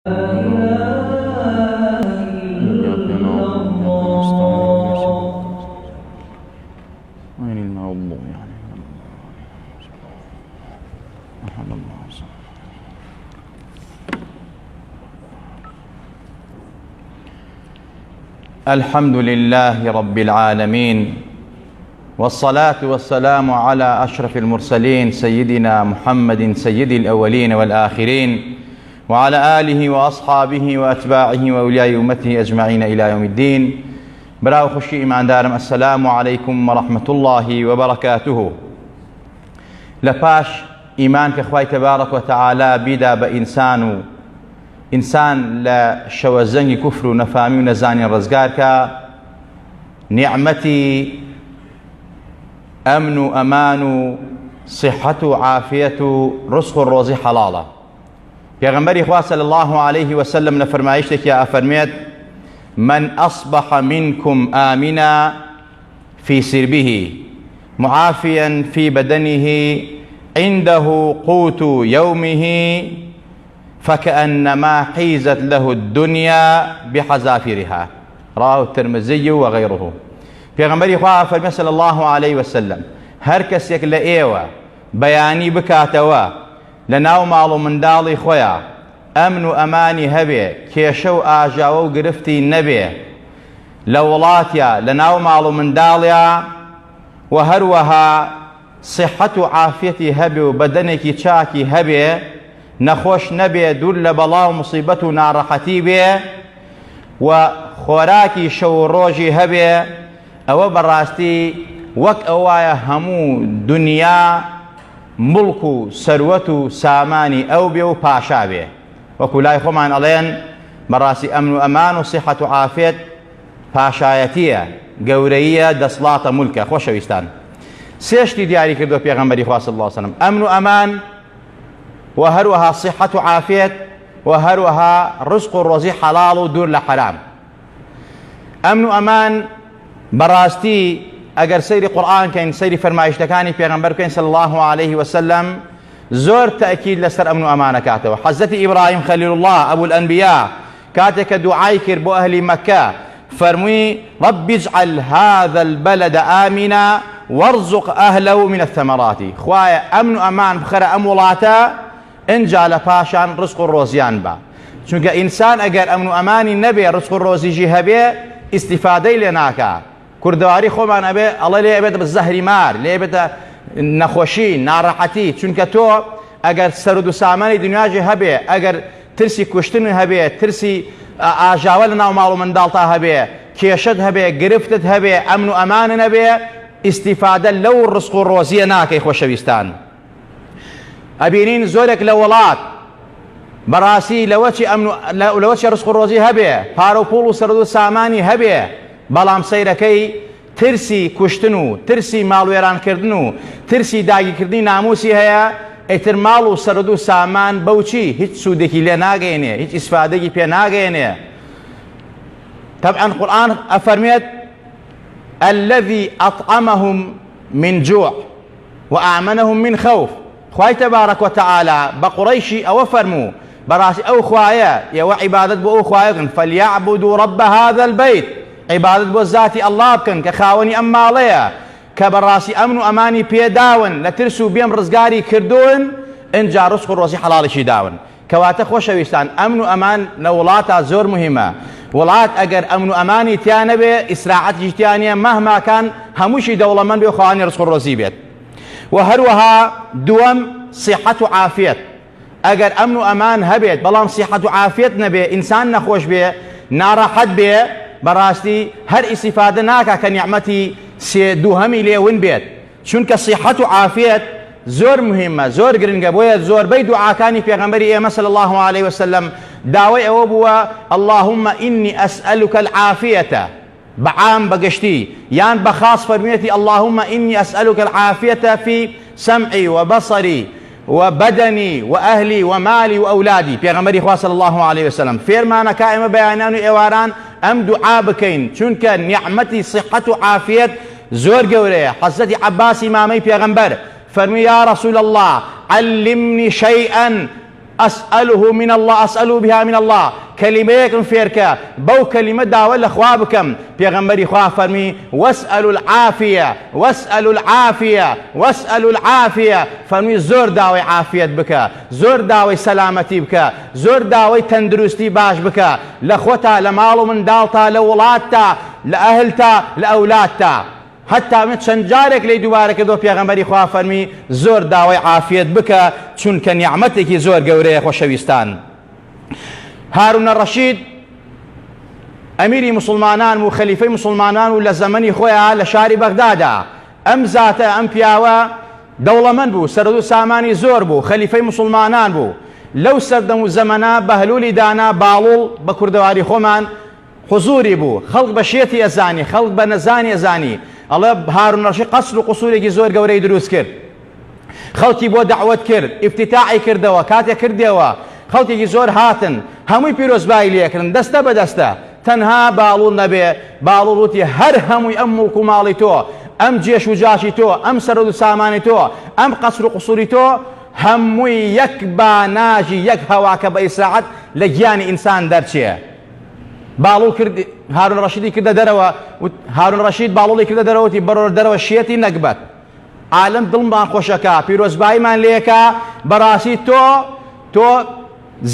الحمد لله رب العالمين، والصلاة والسلام على أشرف المرسلين سيدنا محمد سيد الأولين والآخرين، وعلى آله وأصحابه وأتباعه وأولياء أمته أجمعين إلى يوم الدين. براو خشي إيمان دارم، السلام عليكم ورحمة الله وبركاته. لپاش إيمان كخواي تبارك وتعالى بيدا بإنسان إنسان لا شوزنgi كفر نفامي ونزاني رزقارك نعمتي أمن أمان صحة عافية رزق الروزي حلالة. پیغمبر إخوة صلى الله عليه وسلم نفرمايشتك يا أفرميت: من أصبح منكم آمنا في سربه معافيا في بدنه عنده قوت يومه فكأنما حيزت له الدنيا بحذافيرها. رواه الترمذي وغيره. پیغمبر خوا فرمی صلی الله علیه وسلم: هر کسێک لە ئێوە بەیانی بکاتەوە لەناو ماڵ و منداڵی خۆیان ئەمن و ئەمانی هەبێ، کێشە و ئاژاوە و گرفتی نەبێ لە وڵاتیا لەناو ماڵ و منداڵیا، و هەروەها صحەت و عافیەتی هەبێ و بەدەنێکی چاکی هەبێ، نەخۆش نەبێ، دوور لە بەڵا و موسیبەت و ناڕەحەتی بێ، و خۆراکی شەو و ڕۆژی هەبێ، ئەوە بەڕاستی وەک ئەوایە هەموو دنیا مڵک و سەروەت و سامانی ئەو بێ و پاشا بێ. وەکو لای خۆمان ئەڵێن بەڕاستی ئەمن و ئەمان و سیحەت و عافێت پاشایەتیە، گەورەیە، دەسڵاتە، مولکە. خۆشەویستان، سێشتی دیاری کردو پێغەمبەری خوا صلی الله علیه وسلم: ئەمن و ئەمان، و هەروەها صحەت و عافێت، و هەروەها ڕزق و ڕۆزی حەڵاڵ و دوور لە حەرام. ئەمن و ئەمان بەڕاستی ئەگەر سەیری قورئان کەین، سەیری فەرمایشتەکانی پێغەمبەر بکەین صلی الله عليه وسلم، زۆر تەئکید لەسەر ئەمن و ئەمانەکاتەوە. حەزرەتی ئیبراهیم خەلیل الله ئەبو الئەنبیا کاتێک کە دوعای کرد بۆ ئەهلی مەکە، فەرمووی: رب اجعل هذا البلد آمنا وارزق أهله من الثمرات. خوایە ئەمن و ئەمان بخەرە ئەم وڵاتە، ئینجا لە پاشان ڕزق و ڕۆزیان بە. چونکە ئینسان ئەگەر ئەمن و ئەمانی نەبێ، ڕزق و ڕۆزیژی هەبێ، ئیستیفادەی لێ ناکا. کوردەواری خۆمان ئەبێ ئەڵێ لێ ئەبێتە بە زەهری مار، لێ بێتە نەخۆشی، ناڕەحەتی. چونکە تۆ ئەگەر سەرد و سامانی دنیاژی هەبێ، ئەگەر ترسی کوشتن هەبێ، ترسی ئاژاوە لە ناو ماڵ و منداڵتا هەبێ، کێشت هەبێ، گرفتت هەبێ، ئەمن و ئەمانە نەبێ، ئیستیفادە لەو ڕزق و ڕۆزیە ناکەی. خۆشەویستان، ئەبینین زۆرێک لە وڵات بەڕاستی لەوەچی ڕزق و ڕۆزی هەبێ، پارە و پوڵ و سەرد و سامانی هەبێ، بەڵام سەیرەکەی ترسی کوشتن و ترسی ماڵوێرانکردن و ترسی داگیرکردنی ناموسی هەیە، ئیتر ماڵ و سەرد و سامان بەوچی هیچ سوودێکی لێ ناگەێنێ، هیچ ئیسفادەیەکی پێ ناگەێنێ. طبعا قورئان ئەفەرمێت: الذي أطعمهم من جوع وأمنهم من خوف. خوای تبارك وتعالى بقريشي أو فرمو براس أو خوايا يا عبادة بو خوايا فليعبدوا رب هذا البيت، عبادة بو ذاتي الله بكن كخاوني أما عليا كبراسي أمن أماني بيداون لترسو بيم رزقاري كردون إنجا رزق الروزي حلال شي داون. كواتا خوشويستان، أمن أمان لولاتا زور مهمة. وڵات ئەگەر ئەمن و ئەمانی تیا نەبێ، ئیسراعەتی تیانە، مەهما کان هەمووشی دەوڵەمەند بێ، خواهانی ڕزق و ڕۆزی بێت. و هەروەها دووەم صحەت و عافیەت. ئەگەر ئەمن و ئەمان هەبێت بەڵام صحەت و عافیەت نەبێ، ئینسان نەخۆش بێ، ناڕەحەت بێ، بەڕاستی هەر ئیستیفادە ناکا کە نیعمەتی دووهەمی لێون بێت. چونکە صحەت و عافیەت زۆر مهمە، زۆر گرنگە. بۆیە زۆربەی دوعاکانی پێغەمبەری ئێمە صلی الله عليه وسلم داوای ئەوە بووە: اللهم إني أسألك العافية، بعام بقشتي يان بخاص فرميتي: اللهم إني أسألك العافية في سمعي وبصري وبدني وأهلي ومالي وأولادي. پیغمبری خوا صلی الله عليه وسلم فێرمانە کائمە بەیانیان و ئێواران ئەم دوعا بکەین، چونکە نیعمەتی صحەت و عافیەت زۆر گەورەیە. حەزرەتی عەباسی مامەی پێغەمبەر فەرمووی: یا رسول الله علمني شيئا أسأله من الله، أسأله بها من الله، كلمة فيركا بو كلمة داوة لأخوابكم. بيغمبري خواه فرمي واسألوا العافية، واسألوا العافية، واسألوا العافية. فرمي زور داوي عافية بك، زور داوي سلامتي بك، زور داوي تندرستي باش بك، لأخوتا لمالو من دالتا لولاتا لأهلتا لأولادتا. حتى من چەند جارێک لی دووبارە کردەوە پێغەمبەری خوا فەرمی زۆر داوای عافیت بکە چونکە نیعمەتێکی زۆر گەورەیە. خۆشەویستان، هارون الرەشید ئەمیری مسلمانان و خەلیفەی مسلمانان و لە زەمەنی خۆیان لە شاری بەغدادا. ئەم زاتە ئەم پیاوە دەوڵەمەند بوو، سەرۆ سامانی زۆر بوو، خەلیفەی مسلمانان بوو. لەو سەردەم و زەمەنە بەهلولی دانا باڵوڵ بە کوردەواری خۆمان حزوری بوو، خەڵک بە شێتی ئەزانی، خەڵک بە نەزانی ئەزانی. ئەڵێ هارون الرەشید قەسر و قوسورێکی زۆر گەورەی دروست کرد، خەڵکی بۆ دەعوەت کرد، ئیفتتاحی کردەوە، کاتێک کردەوە خەڵکێکی زۆر هاتن، هەمووی پیرۆزبایی لێکردن دەستە بە دەستە. تەنها باڵوڵ نەبێ، باڵوڵ وتی هەر هەمووی ئەم مڵک و ماڵی تۆ، ئەم جێش و جاشی تۆ، ئەم سەرۆ سامانی تۆ، ئەم قەسر و قوسوری تۆ هەمووی یەک باناژی یەک هەواکە بە ئیسراحەت لە گیانی ئینسان دەرچێ. باڵوڵ کرد، هارون الرەشیدی کردە دەرەوە، هارون الرەشید باڵوڵی کردە دەرەوەتی بەڕۆ دەرەوە شێتی نەکبەت، عالم دڵمان خۆشەکە، پیرۆزباییمان لێکە، بەڕاستی تۆ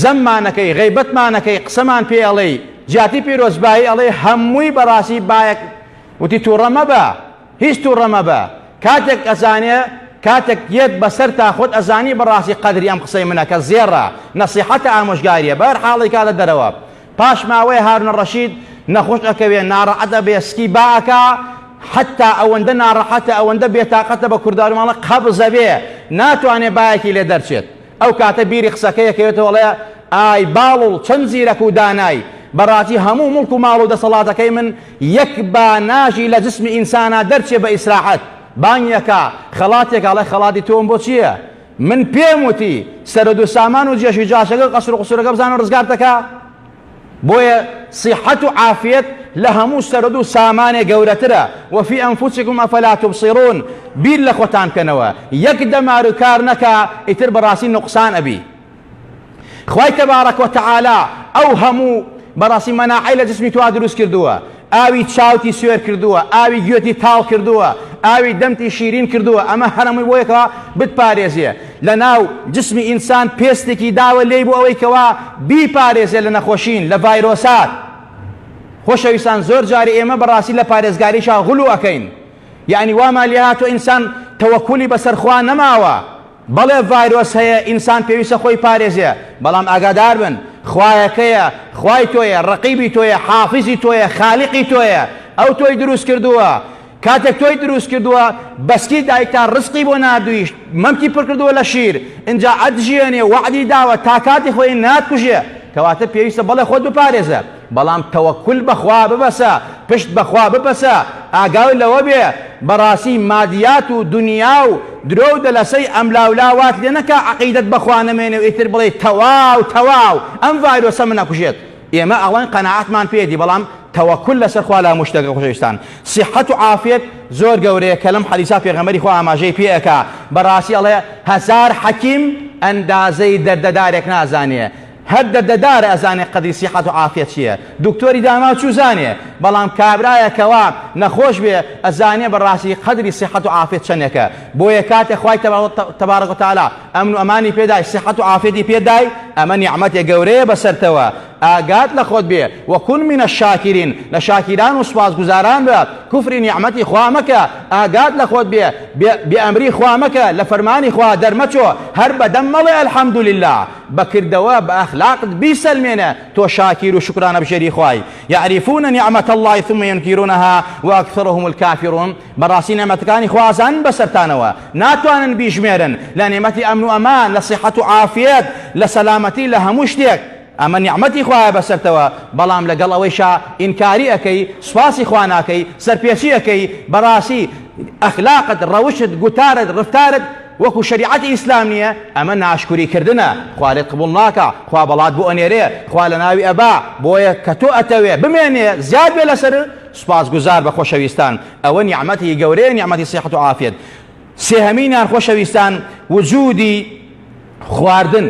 زەممانەکەی، غەیبەتمانەکەی، قسەمان پێ ئەڵێی، جاتی پیرۆزبایی ئەڵێ هەمووی بەڕاستی بایەک وتی تووڕە مەبە، هیچ تووڕە مەبە. کاتێک ئەزانێ، کاتێک یەت بەسەر تا خۆت ئەزانی بەڕاستی قەدری ئەم قسەی منە کە زێڕە، نەسیحەتە ئامۆژگاریە. بەر حاڵی کاتە دەرەوە پاش ماوەیە هارون الرەشید نەخۆش ئەکەوێ، ناڕەحەتە بێ، سکی باکە، حتا ئەوەندە ناڕەحەتە، ئەوەندە بێتاقەتە بە کورداری ماڵە قەبزە بێ، ناتوانێ بایەکی لێ دەرچێت. ئەو کاتە بیری قسەکەیەکەوێتەوە، وەڵێ ئای باڵوڵ چەند زیرەک و دانای، بەڕاستی هەموو مڵک و ماڵ و دەسەڵاتەکەی من یەک باناژی لە جسمی ئینسانە دەرچێ بە ئیسراحەت. بانگێکە خەڵاتێک ئەڵێ خەڵاتی تۆم بۆ چییە؟ من پێم وتی سەرۆ و سامان و جێشوی جاشەکە قەسر و قوسورەکە بزانە ڕزگار دەکا. بۆیە سیحەت و عافیت لە هەموو سەرۆ و سامانێ گەورەترە. وەفی ئەنفوسیکم ئەفەلا تبصیرون، بیر لە خۆتان بکەنەوە، یەک دەمار و کار نەکا ئیتر بەڕاستی نوقسان ئەبی. خوای تەبارەک وتەعالا ئەو هەموو بەڕاستی مەناعەی لە جسمی توا دروست کردووە، ئاوی چاوتی سوێر کردووە، ئاوی گوێتی تاڵ کردووە، ئاوی دەمتی شیرین کردووە. ئەمە هەرەمووی بۆ یەکەوە بتپارێزێ. لە ناو جسمی ئینسان پێستێکی داوە لێی بۆ ئەوەی کەوا بیپارێزێ لە نەخۆشین، لە ڤایرۆسات. خۆشەویستان، زۆر جاری ئێمە بەڕاستی لە پارێزگاریشا غولو ئەکەین، یعنی وامان لێ هاتووە ئینسان تەوەکولی بەسەر خوا نەماوە. بەڵێ ڤایرۆس هەیە، ئینسان پێویستە خۆی پارێزێ، بەڵام ئاگادار بن، خوایەکەیە، خوای تۆیە، ڕەقیبی تۆیە، حافیزی تۆیە، خالیقی تۆیە، ئەو تۆی دروست کردووە. کاتێک تۆی دروست کردووە بەسکی دایکتا ڕزقی بۆ نردوویش، مەمکی پڕ کردووە لە شیر، اینجا ئەدژێنێ، وەعدی داوە تا کاتی خۆی ناتکوژێ، کەواتە پێویستە بەڵێ خۆت بپارێزە، بەڵام تەوەکل بەخوا ببەسە، پشت بەخوا ببەسە، ئاگاوی لەوە بێ بەڕاستی مادیات و دنیا و درۆ و دەلەسەی ئەملاولاوات لێ نەکا عەقیدەت بەخوا نەمێنێ و ئیتر بڵێ تەواو تەواو ئەم ڤایرۆسە من نەکوژێت. ئێمە ئەوەن قەناعەتمان پێدی، بەڵام تەوەکل لەسەر خوا لا مشتەکە. خۆشەویستان، سیحەت و عافیت زۆر گەورەیە کە لەم حەدیسا پێغەمبەری خوا ئاماژەی پێ ئەکا. بەڕاستی ئەڵێ هەزار حەکیم ئەندازەی دەردەدارێک نازانێ، هەر دەردەدارە ئەزانێ قەدری سیحەت و عافیت چییە. دکتۆری داماچوو زانێ، بەڵام کابرایەکەوە نەخۆش بێ ئەزانێ بەڕاستی قەدری سیحەت و عافیت چەندێکە. بۆیە کاتێک خوای تەبارەک وتەعالا ئەمن و ئەمانی پێدای، سیحەت و عافیەتی پێدای، ئەمە نیعمەتێک گەورەیە بەسەرتەوە. ئاگات لە خۆت بێ، وەکون منە الشاکرین، لە شاکران و سوپاسگوزاران بە، کوفری نیعمەتی خوا مەکە. ئاگات لە خۆت بێ، بێئەمری خوا مەکە، لە فەرمانی خوا دەرمەچۆ، هەر بەدەم مەڵێ ئەلحەمدولله، بەکردەوە بە ئەخلاقت بیسەلمێنە، تۆ شاکیر و شکرانە بژێری خوای. یعریفون نعمة الله ثم ينكرونها وأكثرهم الكافرون. بەڕاستی نعمەتەکانی خوازان بەسەرتانەوە، ناتوانن بیژمێرن لە نعمەتی ئەمن و ئەمان، لە سیحەت و عافیەت، لە سەلامەتی، لە هەموو شتێک. ئەمە نیعمەتی خوایە بەسەرتەوە، بەڵام لەگەڵ ئەوەیشا ئینکاری ئەەکەی، سوپاسی خوا ناکەی، سەرپێچی ئەەکەی. بەڕاستی ئەخلاقت، ڕەوشت، گوتارت، ڕفتارت وەکو شریعەتی ئیسلام نییە، ئەمە ناشکوریکردنە. خوا لێت قبوڵ ناکە، خوا بەڵات بۆ ئەنێرێ، خوا لە ناوی ئەبا، بۆیە کە تۆ ئەتەوێ بمێنێ زیاد بێ لەسەر سوپاسگوزار بە. خۆشەویستان، ئەوە نیعمەتی گەورەیە، نیعمەتی سیحەت و عافیەت. سێهەمینیان خۆشەویستان، وجودی خواردن،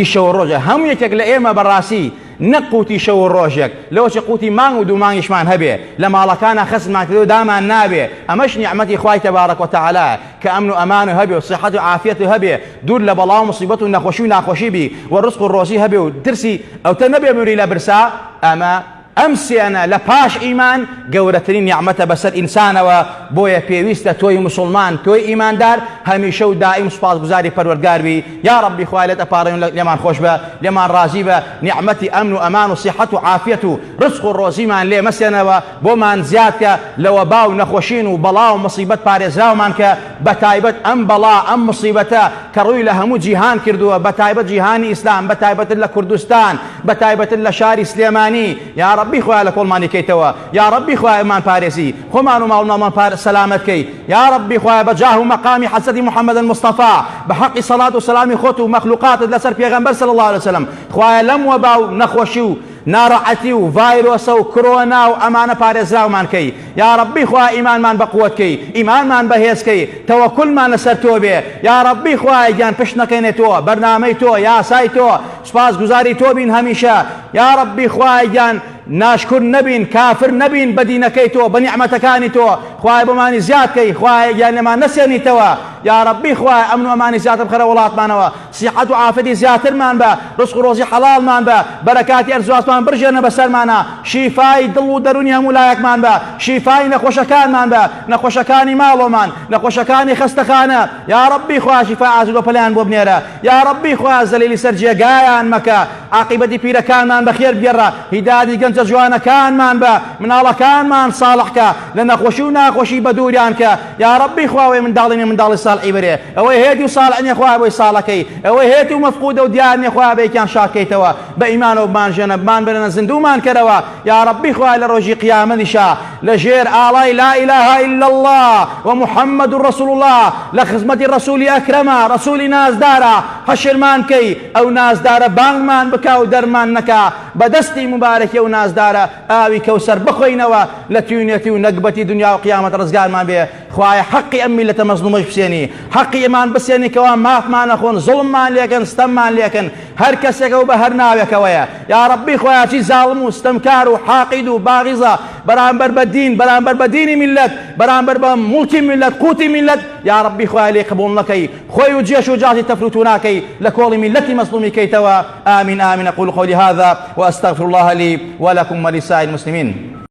شەو ڕۆژە هەموو یەکێک لە ئێمە بەڕاستی نەقوتی شەو ڕۆژێک لەوەش قوتی مانگ و دوو مانگیشمان هەبێ لە ماڵەکانە خەسمان کردو دامان نابێ ئەمەش نیعمەتی خوای تەبارەک وتەعالە کە ئەمن و ئەمان و هەبێ و صحەت و عافیەت و هەبێ دوور لە بەڵاو و مصیبەت و نەخۆشی و ناخۆشی بی و ڕزق و ڕۆزی هەبێ و ترسی ئەوتە نەبێ بمری لە برسا ئەمە ئەم سێنە لە پاش ئیمان گەورەترین نیعمەتە بەسەر ئینسانەوە بۆیە پێویستە تۆی مسلمان تۆی ئیماندار هەمیشە و دائیم سوپاسگوزاری پەروەردگار بی یا ڕەبی خوای لێت ئەپارڕێن لێمان خۆش بە لێمان ڕازی بە نیعمەتی ئەمن و ئەمان و سیحەت و عافیەت و ڕزق و ڕۆزیمان لێ مەسێنەوە بۆمان زیادکە لەوە با و نەخۆشین و بەڵا و مصیبەت پارێزراومان کە بەتایبەت ئەم بەڵا ئەم مصیبەتە کە ڕووی لە هەموو جیهان کردووە بەتایبەت جیهانی ئیسلام بەتایبەتن لە کوردستان بەتایبەتن لە شاری سلێمانی یا ربی خوای لە کۆڵمانی کەیتەوە یا ربی خوای ئەمان پارێزی خۆمان و ماڵنامان سەلامەت کەی یا ربی خوای بە جاه و مەقامی حەزرەتی محەممەد مستەفا بە حەقی سەڵات و سەلامی خۆت و مەخلوقاتت لەسەر پێغەمبەر صلی الله علیه وسلم خوای لەم وەبا و نەخۆشی و ناڕەحەتی و ڤایرۆسە و کۆرۆنا و ئەمانە پارێزراومان کەی یا ربی خوای ئیمانمان بەقووەت کەی ئیمانمان بەهێز کەی تەوەکوڵمان لەسەر تۆ بێ یا ربی خوای گیان پشت نەکەینێت تۆ بەرنامەی تۆ یاسای تۆ سوپاسگوزاری تۆ بین هەمیشە یا ربی خوای گیان ناشکر نبین کافر نبین بە دینەکەی تۆ بە نیعمەتەکانی تۆ خوای بۆمانی زیاد کەی خوای گیان لێمان نەسێنیتەوە یا ربی خوای ئەمن و ئەمانی زیاتر بخەرە وڵاتمانەوە سیحەت و عافەتی زیاترمان بە ڕزق و ڕۆزی حەڵاڵمان بە بەرەکاتی ئەرزواسمان برژێنە بەسەرمانە شیفای دڵ و دەرونی هەموو لایەکمان بە شیفای نەخۆشەکانمان بە نەخۆشەکانی ماڵۆمان نەخۆشەکانی خەستەخانە یا ربی خوای شیفای ئازوودە پەلیان بۆ بنێرە یا ربی خوای زەلیلی سەر جێگایان مەکە عاقبەتی پیرەکانمان بەخێر بگێڕە هیداەتی گەنجە جوانەکانمان بە مناڵەکانمان ساڵحکە لە نەخۆشی و ناخۆشی بە دووریان کە یا ربی خوای منداڵی منداڵی ساڵحی برێ ئەوەی هێتی و ساڵح نییە خوای بۆی ساڵەکەی ئەوەی هێتی و مەفقودە و دیار نییە خوای بەیەکیان شاکەیتەوە بە ئیمان و بمانژێنە بمان برێنە زیندوومان کەرەوە یا ربی خوای لە ڕۆژی قیامەتیشا لەژێر ئاڵای لا إله إلا الله ومحمد رسول الله لە خزمەتی ڕەسوولی ئەکرەمە ڕەسوولی نازدارە حەشرمان کەی ئەو نازدارە بانگمان بکا و دەرمان نەکا بەدەستی مبارەکی ئەو نازدارە ئاوی کەوسەر بخۆینەوە لە توێنێتی و نەکبەتی دنیا و قیامەت ڕزگارمان بێ خوای حەقی ئەم میلەتە مەزلومەش بسێنی حەقی ئەمان بسێنی کەوا مافمان نەخۆن زوڵممان لێکن ستەممان لێکن هەر کەسێکە و بە هەر ناوێکەوەیە یا ربی خوای چی زاڵم و ستەمکار و حاقید و باغیزە بەرامبەر بە دین بەرامبەر بە دینی میلەت بەرامبەر بە موڵکی میلەت قوتی میلەت یا ربی خوای لێ قبوڵ نەکەی خۆی و جێش و جاتی تەفروت و ناکەی لە کۆڵی میلەتی مەزلومی کەیتەوە آمین آمین أقول قولي هذا وأستغفر الله لي ولكم ولسائر المسلمين